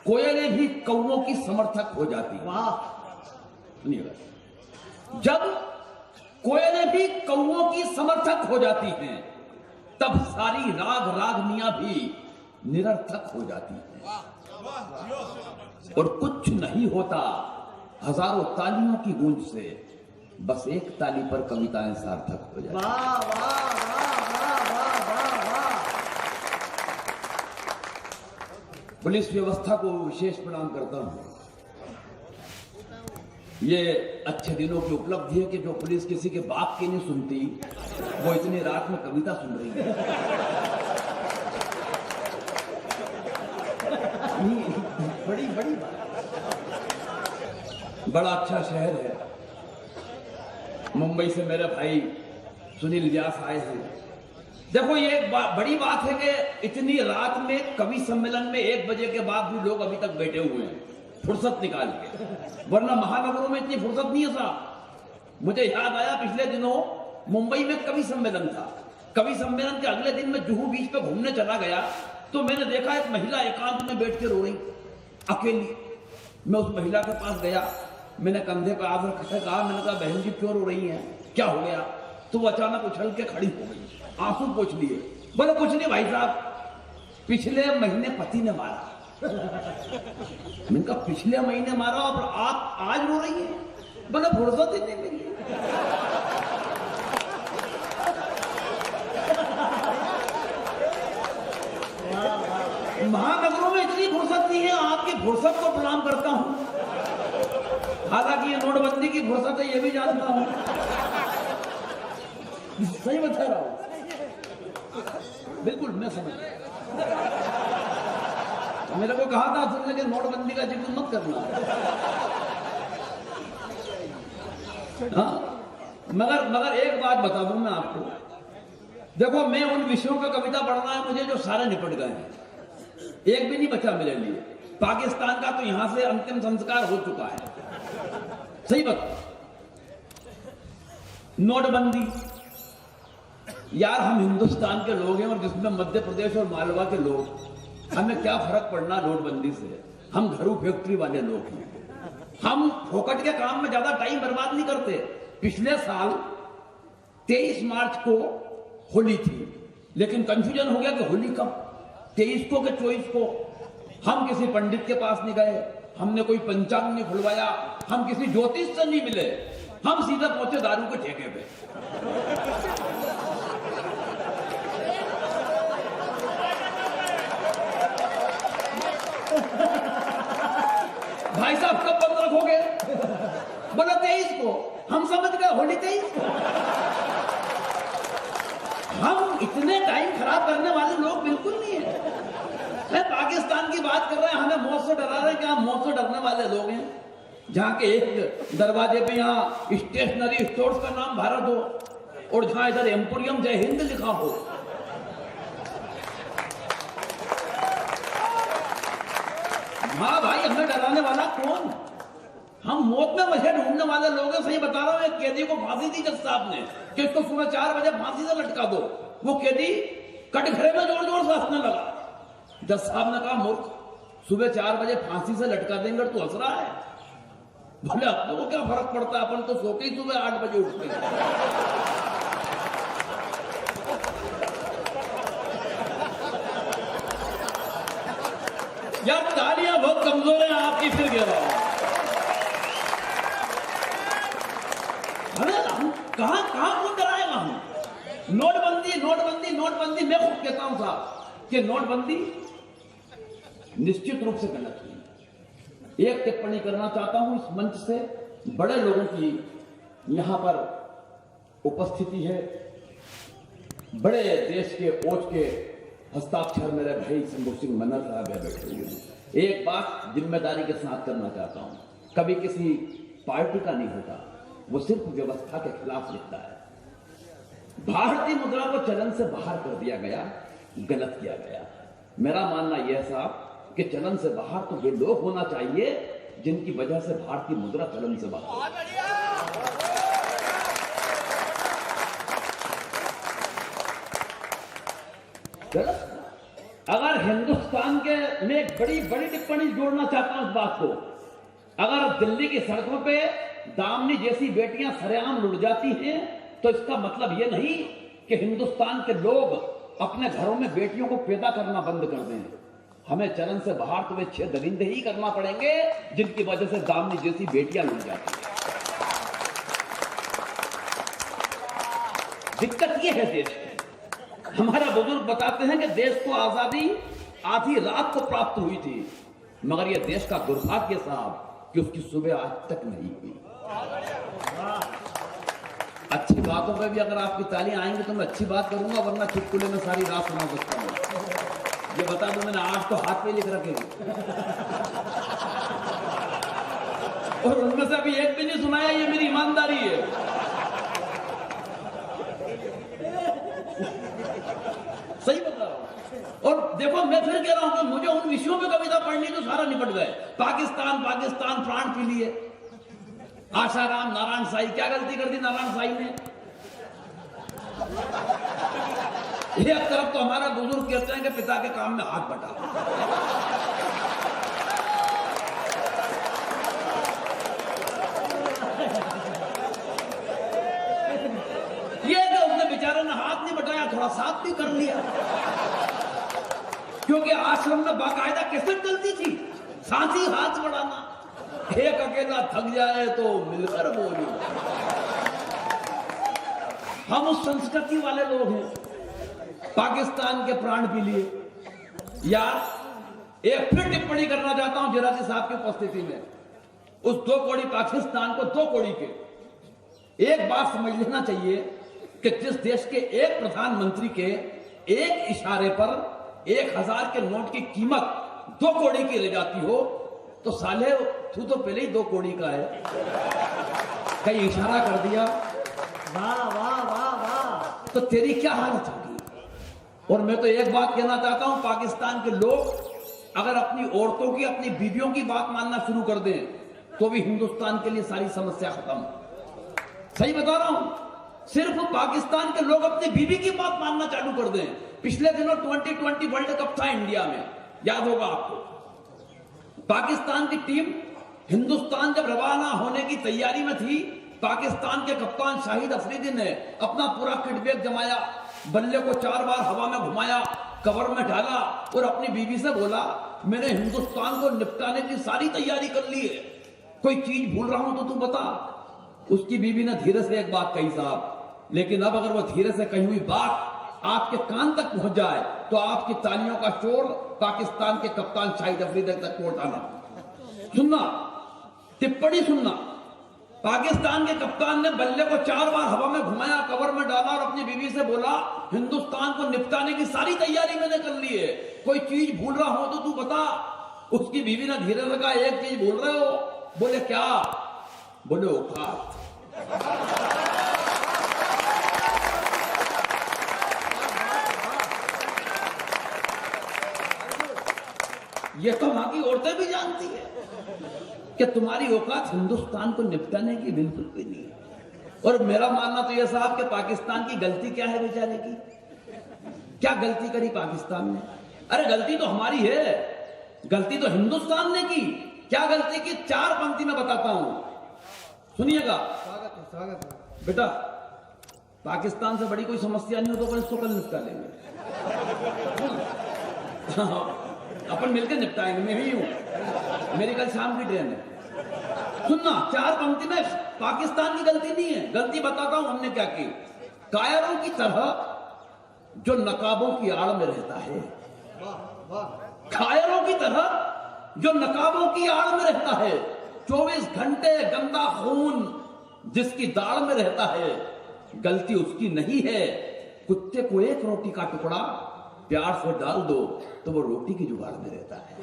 कोयलें भी कौवों की समर्थक हो जाती हैं। वाह, सुनिएगा, जब कोयलें भी कौवों की समर्थक हो जाती हैं तब सारी राग रागनियां भी निरर्थक हो जाती हैं और कुछ नहीं होता हजारों तालियों की गूंज से, बस एक ताली पर कविताएं सार्थक हो जाती हैं। वाह वाह वाह वाह वाह वाह। पुलिस व्यवस्था को विशेष प्रणाम करता हूं। ये अच्छे दिनों की उपलब्धि है कि जो पुलिस किसी के बाप की नहीं सुनती वो इतनी रात में कविता सुन रही है। बड़ी बड़ी बात। बड़ा अच्छा शहर है। मुंबई से मेरे भाई सुनील व्यास आए हैं। देखो ये एक बड़ी बात है कि इतनी रात में कवि सम्मेलन में 1 बजे के बाद भी लोग अभी तक बैठे हुए हैं फुर्सत निकाल के, वरना महानगरों में इतनी फुर्सत नहीं है साहब। मुझे याद आया पिछले दिनों मुंबई में कवि सम्मेलन था। कवि सम्मेलन के अगले दिन मैं जुहू बीच पे घूमने चला गया तो मैंने देखा एक महिला एकांत में बैठ के रो रही अकेली। मैं उस महिला के पास गया, मैंने कंधे पर हाथ रख के कहा, मैंने कहा बहन जी क्यों रो रही हैं, क्या हो गया? तो वो अचानक उछल के खड़ी हो गई, आंसू पोंछ लिए। बोले कुछ नहीं भाई साहब, पिछले महीने पति ने मारा। मैंने कहा पिछले महीने मारा और आप आज रो रही हैं? बोले फुर्सत ही नहीं मिली। महानगरों में इतनी फुर्सत नहीं है, आपकी फुर्सत को प्रणाम करता हूं। हालांकि ये नोटबंदी की फुर्सत है ये भी जानता हूं। सही बता रहा हूं, बिल्कुल मैं समझ गया। मेरे को कहा था तुमने कि नोटबंदी का जिक्र मत करना। हाँ, मगर एक बात बता दूं मैं आपको। देखो मैं उन विषयों का कविता पढ़ना है मुझे जो सारे निपट गए हैं, एक भी नहीं बचा मेरे लिए। पाकिस्तान का तो यहां से अंतिम संस्कार हो चुका है। सही बात। नोटबंदी, यार हम हिंदुस्तान के लोग हैं और जिसमें मध्य प्रदेश और मालवा के लोग, हमें क्या फर्क पड़ना नोटबंदी से? हम घरू फैक्ट्री वाले लोग हैं। हम फोकट के काम में ज्यादा टाइम बर्बाद नहीं करते। पिछले साल 23 मार्च को होली थी, लेकिन कंफ्यूजन हो गया कि होली कब, 23 को कि 24 को। हम किसी पंडित के पास नहीं गए, हमने कोई पंचांग नहीं खुलवाया, हम किसी ज्योतिष से नहीं मिले, हम सीधा पहुंचे दारू के ठेके पे। भाई साहब कब बंद रखोगे? बोला 23 को। हम समझ गए होली 23 को। हम इतने टाइम खराब करने वाले लोग बिल्कुल नहीं है। मैं पाकिस्तान की बात कर रहे हैं, हमें मौत से डरा रहे हैं कि हम मौत से डरने वाले लोग हैं। जहां के एक दरवाजे पे यहाँ स्टेशनरी स्टोर्स का नाम भारत हो और जहां इधर एम्पोरियम जय हिंद लिखा हो। हाँ भाई, हमें डराने वाला कौन? हम मौत में वजह ढूंढने वाले लोग हैं। सही बता रहा हूं, एक कैदी को फांसी दी जज साहब ने कि उसको सुबह 4 बजे फांसी से लटका दो। वो कैदी कटघरे में जोर जोर से हंसने लगा। जज साहब ने कहा मूर्ख, सुबह 4 बजे फांसी से लटका देंगे तो हंस रहा है? बोले अपने को क्या फर्क पड़ता है, अपन तो सोते ही सुबह 8 बजे उठते हैं। यार तालियां बहुत कमजोर है आपकी, फिर गिर रहा हूं। हम कहां कौन डराएगा? हम नोटबंदी नोटबंदी नोटबंदी, मैं खुद कहता हूं साहब कि नोटबंदी निश्चित रूप से गलत हुई। एक टिप्पणी करना चाहता हूं इस मंच से, बड़े लोगों की यहां पर उपस्थिति है, बड़े देश के ओज के हस्ताक्षर मेरे भाई शंभू सिंह मन्ना साहब है बैठे हुए हैं। एक बात जिम्मेदारी के साथ करना चाहता हूं, कभी किसी पार्टी का नहीं होता, वो सिर्फ व्यवस्था के खिलाफ लिखता है। भारतीय मुद्रा को चलन से बाहर कर दिया गया, गलत किया गया। मेरा मानना यह साहब कि चलन से बाहर तो वे लोग होना चाहिए जिनकी वजह से भारतीय मुद्रा चलन से बाहर। गलत। अगर हिंदुस्तान हिंदुस्तान के में एक बड़ी बड़ी टिप्पणी जोड़ना चाहता हूं इस बात को। अगर दिल्ली की सड़कों पे दामिनी जैसी बेटियां सरेआम लुट जाती हैं तो इसका मतलब यह नहीं कि हिंदुस्तान के लोग अपने घरों में बेटियों को पैदा करना बंद कर दें। हमें चरण से बाहर तो वे 6 दरिंदे ही करना पड़ेंगे जिनकी वजह से दामिनी जैसी बेटियां लुट जाती हैं। दिक्कत यह है देश की। हमारा बुजुर्ग बताते हैं कि देश को आजादी आधी रात को प्राप्त हुई थी, मगर यह देश का दुर्भाग्य साहब कि उसकी सुबह आज तक नहीं हुई। अच्छी बातों पे भी अगर आपकी तालियां आएंगी तो मैं अच्छी बात करूंगा, वरना चुटकुले में सारी रात सुना सकता हूं। ये बता दो, मैंने आज तो हाथ पे लिख रखे और उनमें से अभी एक भी नहीं सुनाया। ये मेरी ईमानदारी है। सही बता रहा हूं। और देखो, मैं फिर कह रहा हूं कि मुझे उन विषयों पे कविता पढ़नी तो सारा निपट गए। पाकिस्तान पाकिस्तान प्राण पी लिए। आशाराम नारायण साई, क्या गलती कर दी नारायण साई ने? एक तरफ तो हमारा बुजुर्ग कहते हैं कि पिता के काम में हाथ बटा, ये कि उसने बेचारे ने हाथ नहीं बटाया, थोड़ा साथ भी कर लिया, क्योंकि आश्रम में बाकायदा कैसे चलती थी, साथ ही हाथ बढ़ाना। एक अकेला थक जाए तो मिलकर बोलो। हम उस संस्कृति वाले लोग हैं। पाकिस्तान के प्राण पी लिए। यार एक फिर टिप्पणी करना चाहता हूं जिराजी साहब की उपस्थिति में। उस 2 कौड़ी पाकिस्तान को 2 कौड़ी के एक बात समझ लेना चाहिए कि जिस देश के एक प्रधानमंत्री के एक इशारे पर 1000 के नोट की कीमत 2 कौड़ी की रह जाती हो तो साले तू तो पहले ही 2 कौड़ी का है। कहीं इशारा कर दिया, वाह वाह वाह वाह, तो तेरी क्या हालत होगी। और मैं तो एक बात कहना चाहता हूं, पाकिस्तान के लोग अगर अपनी औरतों की, अपनी बीवियों की बात मानना शुरू कर दें तो भी हिंदुस्तान के लिए सारी समस्या खत्म। सही बता रहा हूं। सिर्फ पाकिस्तान के लोग अपनी बीवी की बात मानना चालू कर दें। पिछले दिनों 2020 वर्ल्ड कप था इंडिया में, याद होगा आपको। पाकिस्तान की टीम हिंदुस्तान जब रवाना होने की तैयारी में थी, पाकिस्तान के कप्तान शाहिद अफरीदी ने अपना पूरा किटबैग जमाया, बल्ले को 4 बार हवा में घुमाया, कवर में डाला और अपनी बीवी से बोला, मैंने हिंदुस्तान को निपटाने की सारी तैयारी कर ली है, कोई चीज भूल रहा हूं तो तू बता। उसकी बीवी ने धीरे से एक बात कही साहब, लेकिन अब अगर वो धीरे से कही हुई बात आपके कान तक पहुंच जाए तो आपकी तालियों का शोर पाकिस्तान के कप्तान शाहिद अफरीदी तक पहुंचाना। सुनना, टिप्पणी सुनना। पाकिस्तान के कप्तान ने बल्ले को 4 बार हवा में घुमाया, कवर में डाला और अपनी बीवी से बोला, हिंदुस्तान को निपटाने की सारी तैयारी मैंने कर ली है, कोई चीज भूल रहा हो तो तू बता। उसकी बीवी ने धीरे से कहा, एक चीज भूल रहे हो। बोले क्या? बोले औकात। ये तो वहां की औरतें भी जानती है कि तुम्हारी औकात हिंदुस्तान को निपटाने की बिल्कुल भी नहीं है। और मेरा मानना तो यह साहब कि पाकिस्तान की गलती क्या है बेचारे की? क्या गलती करी पाकिस्तान ने? अरे गलती तो हमारी है, गलती तो हिंदुस्तान ने की। क्या गलती की? 4 पंक्ति में बताता हूं, सुनिएगा। स्वागत है बेटा, पाकिस्तान से बड़ी कोई समस्या नहीं हो तो अपन इसको कल निपटा लेंगे। अपन मिलकर निपटाएंगे, मैं ही हूं, मेरी कल शाम की ट्रेन है। सुनना, 4 पंक्ति में पाकिस्तान की गलती नहीं है, गलती बताता हूं हमने क्या की। कायरों की तरह जो नकाबों की आड़ में रहता है, कायरों की तरह जो नकाबों की आड़ में रहता है, 24 घंटे गंदा खून जिसकी दाढ़ में रहता है, गलती उसकी नहीं है। कुत्ते को एक रोटी का टुकड़ा प्यार से डाल दो तो वो रोटी की जुगाड़ में रहता है।